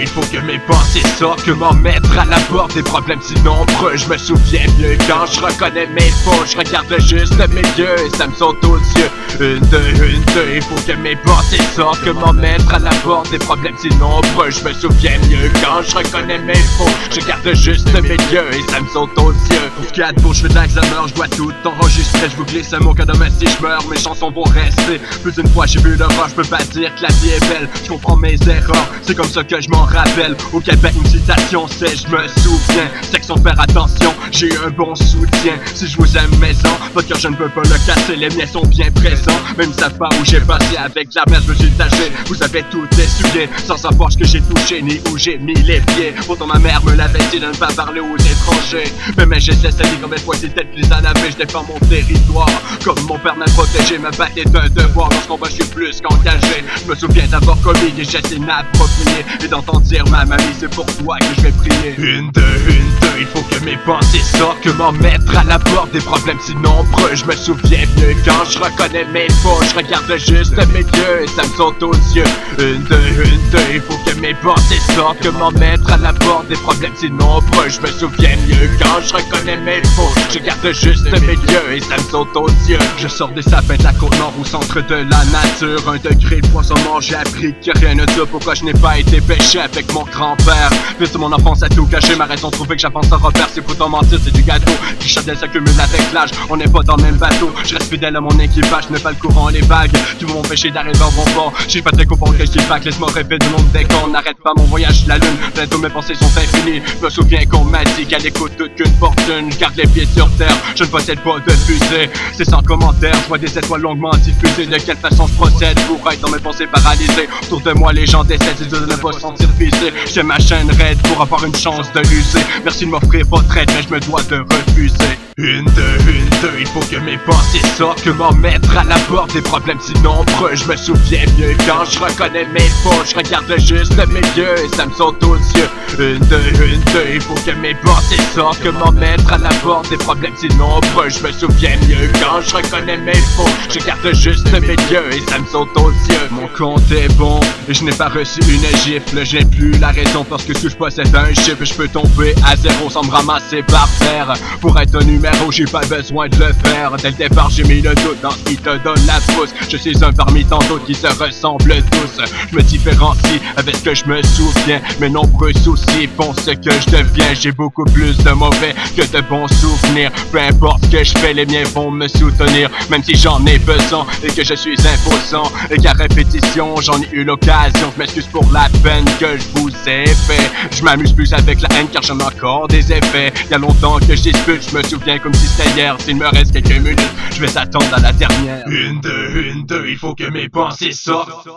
Il faut que mes pensées sortent, que m'en mettre à la porte des problèmes si nombreux. Je me souviens mieux quand je reconnais mes fautes. Je regarde juste mes yeux et ça me saute aux yeux. Il faut que mes pensées sortent, que m'en mettre à la porte des problèmes si nombreux. Je me souviens mieux quand je reconnais mes fautes. Je regarde juste mes yeux et ça me saute aux yeux. Pour ce qu'il y a de beau, je fais de l'examen, je dois tout enregistrer. Je vous glisse mon cas demain si je meurs, mes chansons vont rester. Plus d'une fois j'ai vu l'horreur, je peux pas dire que la vie est belle. Je comprends mes erreurs, c'est comme ça que je m'en rappelle. Au Québec une citation c'est je me souviens. Section faire attention, j'ai un bon soutien. Si je vous aime maison, votre cœur je ne peux pas le casser. Les miens sont bien présents, même ils savent pas où j'ai passé. Avec la merde je me suis taché, vous avez tout essuyé. Sans savoir ce que j'ai touché ni où j'ai mis les pieds. Pourtant ma mère me l'avait dit de ne pas parler aux étrangers. Mais j'essaie sa vie comme une fois c'était plus à laver. Je défends mon territoire, comme mon père m'a protégé. Me battre est un devoir, lorsqu'on va je suis plus qu'engagé. Je me souviens d'avoir commis des gestes inappropriés et d'entendre dire ma mamie c'est pour toi que je vais prier. Une, deux, il faut que mes pensées sortent, que m'en mettre à la porte des problèmes si nombreux. Je me souviens mieux quand je reconnais mes fautes. Je regarde juste mes yeux et ça me saute aux yeux. Une, deux, il faut que mes pensées sortent, que m'en mettre à la porte des problèmes si nombreux. Je me souviens mieux quand je reconnais mes fautes. Je regarde juste mes yeux et ça me saute aux yeux. Je sors des sapins de la Côte-Nord au centre de la nature. 1 degré de poisson mort, j'ai appris que rien ne dure. Pourquoi je n'ai pas été pêché avec mon grand-père. Fils de mon enfance a tout caché, ma raison trouver que j'avance sans repère. C'est pourtant mentir, c'est du gâteau. Les châtaignes s'accumulent avec l'âge, on n'est pas dans le même bateau. Je reste fidèle à mon équipage, je n'ai pas le courant, les vagues qui vont m'empêcher d'arriver à bon port. J'ai pas très coupon que je dis pas, laisse-moi rêver du monde dès qu'on n'arrête pas mon voyage sur la lune. Bientôt mes pensées sont infinies, je me souviens qu'on m'a dit qu'elle écoute toute qu'une fortune. Je garde les pieds sur terre, je ne possède pas de fusée. C'est sans commentaire, je vois des étoiles longuement diffusées. De quelle façon je procède pour être dans mes pensées paralysées. Autour de moi les gens décèdent, ils de ne pas se sentir visés. J'ai ma chaîne raide pour avoir une chance de l'user. Merci de m'offrir votre aide mais je me dois de refuser. Une, deux, il faut que mes pensées sortent, que m'en mettre à la porte des problèmes si nombreux. Je me souviens mieux quand je reconnais mes fautes. Je regarde juste mes yeux et ça me saute aux yeux. Une, deux, il faut que mes pensées sortent, que m'en mettre à la porte des problèmes si nombreux. Je me souviens mieux quand je reconnais mes fautes. Je regarde juste mes yeux et ça me saute aux yeux. Mon compte est bon et je n'ai pas reçu une gifle. J'ai plus la raison parce que si je possède un chiffre, je peux tomber à zéro sans me ramasser par terre. Pour être un numéro, j'ai pas besoin de le faire. Dès le départ, j'ai mis le doute dans ce qui te donne la pousse. Je suis un parmi tant d'autres qui se ressemblent tous. Je me différencie avec ce que je me souviens. Mes nombreux soucis font ce que je deviens. J'ai beaucoup plus de mauvais que de bons souvenirs. Peu importe ce que je fais, les miens vont me soutenir. Même si j'en ai besoin et que je suis imposant et qu'à répétition j'en ai eu l'occasion. Je m'excuse pour la peine que je vous ai fait. Je m'amuse plus avec la haine car j'en ai encore des effets. Il y a longtemps que je dispute, je me souviens comme si c'était hier. S'il me reste quelques minutes, je vais attendre à la dernière. Une, deux, il faut que mes pensées sortent.